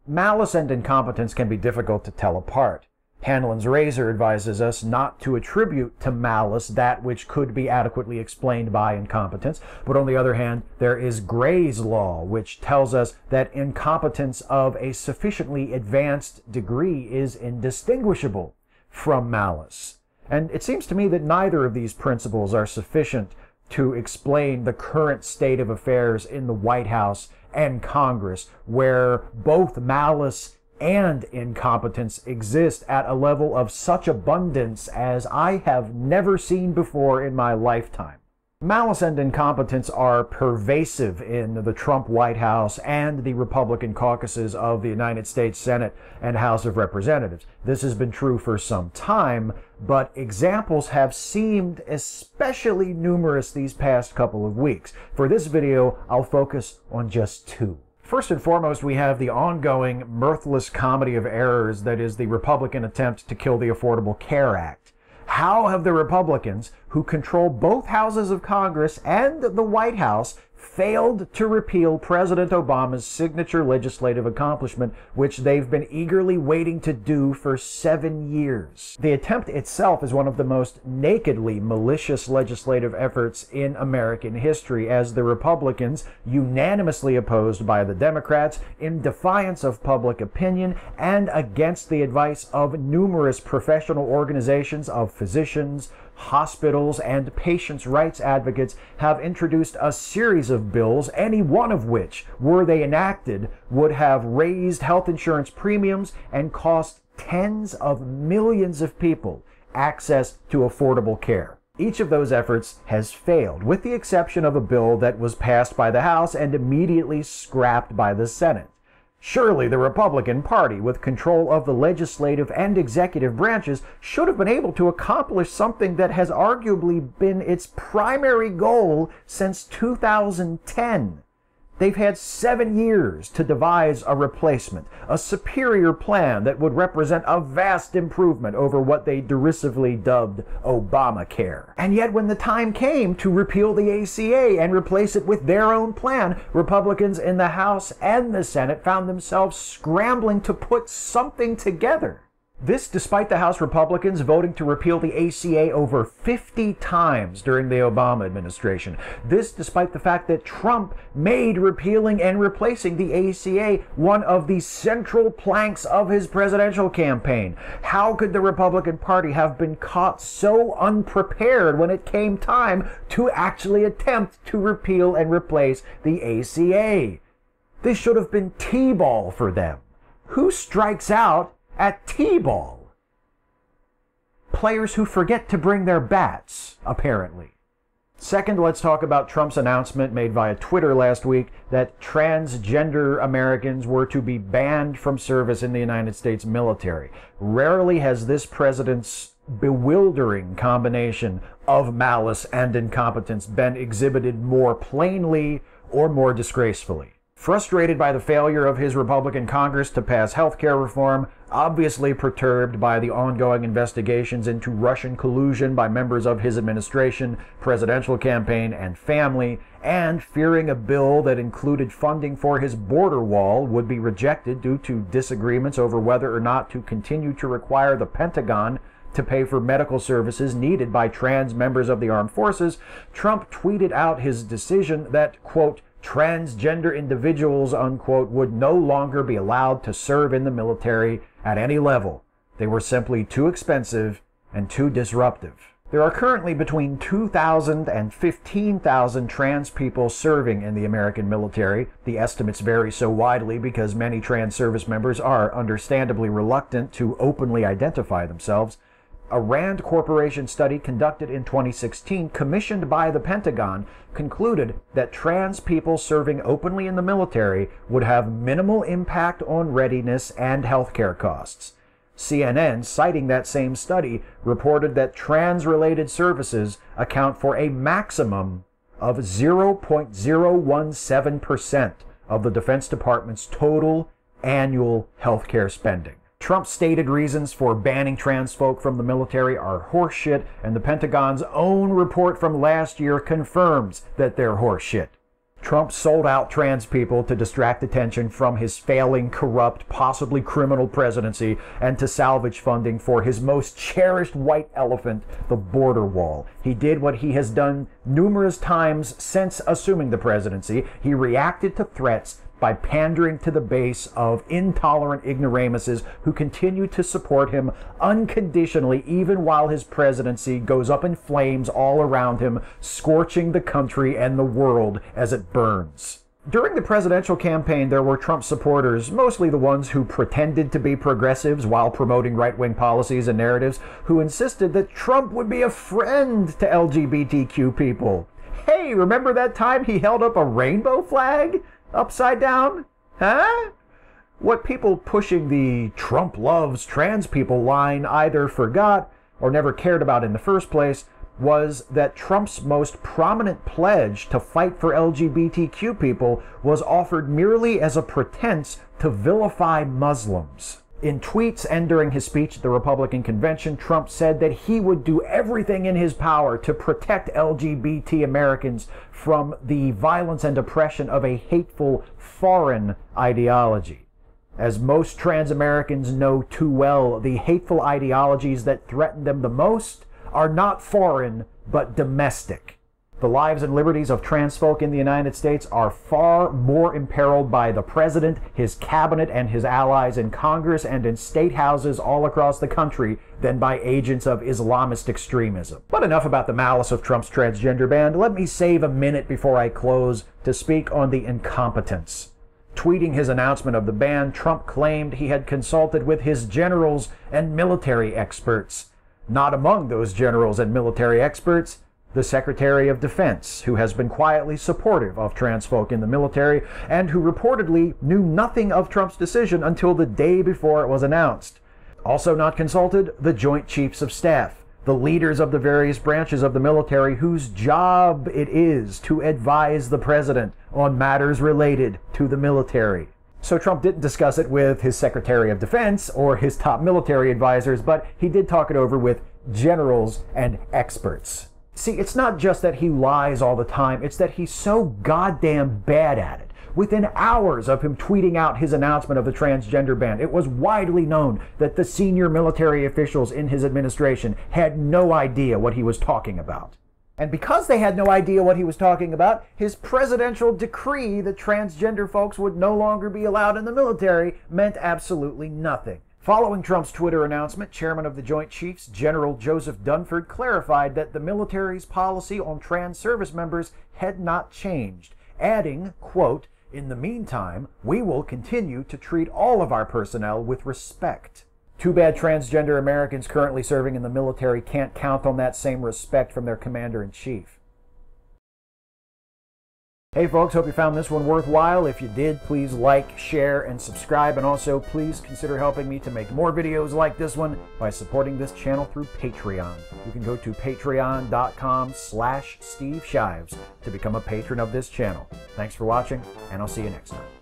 Malice and incompetence can be difficult to tell apart. Hanlon's razor advises us not to attribute to malice that which could be adequately explained by incompetence, but on the other hand, there is Gray's law, which tells us that incompetence of a sufficiently advanced degree is indistinguishable from malice. And it seems to me that neither of these principles are sufficient to explain the current state of affairs in the White House and Congress, where both malice and incompetence exist at a level of such abundance as I have never seen before in my lifetime. Malice and incompetence are pervasive in the Trump White House and the Republican caucuses of the United States Senate and House of Representatives. This has been true for some time, but examples have seemed especially numerous these past couple of weeks. For this video, I'll focus on just two. First and foremost, we have the ongoing mirthless comedy of errors that is the Republican attempt to kill the Affordable Care Act. How have the Republicans, who control both houses of Congress and the White House, failed to repeal President Obama's signature legislative accomplishment, which they've been eagerly waiting to do for 7 years? The attempt itself is one of the most nakedly malicious legislative efforts in American history, as the Republicans, unanimously opposed by the Democrats, in defiance of public opinion and against the advice of numerous professional organizations of physicians, hospitals, and patients' rights advocates, have introduced a series of bills, any one of which, were they enacted, would have raised health insurance premiums and cost tens of millions of people access to affordable care. Each of those efforts has failed, with the exception of a bill that was passed by the House and immediately scrapped by the Senate. Surely the Republican Party, with control of the legislative and executive branches, should have been able to accomplish something that has arguably been its primary goal since 2010. They've had 7 years to devise a replacement, a superior plan that would represent a vast improvement over what they derisively dubbed Obamacare. And yet when the time came to repeal the ACA and replace it with their own plan, Republicans in the House and the Senate found themselves scrambling to put something together. This despite the House Republicans voting to repeal the ACA over 50 times during the Obama administration. This despite the fact that Trump made repealing and replacing the ACA one of the central planks of his presidential campaign. How could the Republican Party have been caught so unprepared when it came time to actually attempt to repeal and replace the ACA? This should have been T-ball for them. Who strikes out at T-ball? Players who forget to bring their bats, apparently. Second, let's talk about Trump's announcement made via Twitter last week that transgender Americans were to be banned from service in the United States military. Rarely has this president's bewildering combination of malice and incompetence been exhibited more plainly or more disgracefully. Frustrated by the failure of his Republican Congress to pass health care reform, obviously perturbed by the ongoing investigations into Russian collusion by members of his administration, presidential campaign, and family, and fearing a bill that included funding for his border wall would be rejected due to disagreements over whether or not to continue to require the Pentagon to pay for medical services needed by trans members of the armed forces, Trump tweeted out his decision that, quote, transgender individuals, unquote, would no longer be allowed to serve in the military at any level. They were simply too expensive and too disruptive. There are currently between 2,000 and 15,000 trans people serving in the American military. The estimates vary so widely because many trans service members are understandably reluctant to openly identify themselves. A Rand Corporation study conducted in 2016, commissioned by the Pentagon, concluded that trans people serving openly in the military would have minimal impact on readiness and healthcare costs. CNN, citing that same study, reported that trans-related services account for a maximum of 0.017% of the Defense Department's total annual healthcare spending. Trump's stated reasons for banning trans folk from the military are horseshit, and the Pentagon's own report from last year confirms that they're horseshit. Trump sold out trans people to distract attention from his failing, corrupt, possibly criminal presidency and to salvage funding for his most cherished white elephant, the border wall. He did what he has done numerous times since assuming the presidency. He reacted to threats by pandering to the base of intolerant ignoramuses who continue to support him unconditionally even while his presidency goes up in flames all around him, scorching the country and the world as it burns. During the presidential campaign, there were Trump supporters, mostly the ones who pretended to be progressives while promoting right-wing policies and narratives, who insisted that Trump would be a friend to LGBTQ people. Hey, remember that time he held up a rainbow flag upside down? Huh? What people pushing the Trump loves trans people line either forgot or never cared about in the first place was that Trump's most prominent pledge to fight for LGBTQ people was offered merely as a pretense to vilify Muslims. In tweets and during his speech at the Republican convention, Trump said that he would do everything in his power to protect LGBT Americans from the violence and oppression of a hateful foreign ideology. As most trans Americans know too well, the hateful ideologies that threaten them the most are not foreign, but domestic. The lives and liberties of trans folk in the United States are far more imperiled by the president, his cabinet, and his allies in Congress and in state houses all across the country than by agents of Islamist extremism. But enough about the malice of Trump's transgender ban. Let me save a minute before I close to speak on the incompetence. Tweeting his announcement of the ban, Trump claimed he had consulted with his generals and military experts. Not among those generals and military experts, the Secretary of Defense, who has been quietly supportive of trans folk in the military and who reportedly knew nothing of Trump's decision until the day before it was announced. Also not consulted, the Joint Chiefs of Staff, the leaders of the various branches of the military whose job it is to advise the president on matters related to the military. So Trump didn't discuss it with his Secretary of Defense or his top military advisors, but he did talk it over with generals and experts. See, it's not just that he lies all the time, it's that he's so goddamn bad at it. Within hours of him tweeting out his announcement of the transgender ban, it was widely known that the senior military officials in his administration had no idea what he was talking about. And because they had no idea what he was talking about, his presidential decree that transgender folks would no longer be allowed in the military meant absolutely nothing. Following Trump's Twitter announcement, Chairman of the Joint Chiefs, General Joseph Dunford, clarified that the military's policy on trans service members had not changed, adding, quote, "In the meantime, we will continue to treat all of our personnel with respect." Too bad transgender Americans currently serving in the military can't count on that same respect from their commander-in-chief. Hey folks, hope you found this one worthwhile. If you did, please like, share, and subscribe. And also, please consider helping me to make more videos like this one by supporting this channel through Patreon. You can go to patreon.com/Steve Shives to become a patron of this channel. Thanks for watching, and I'll see you next time.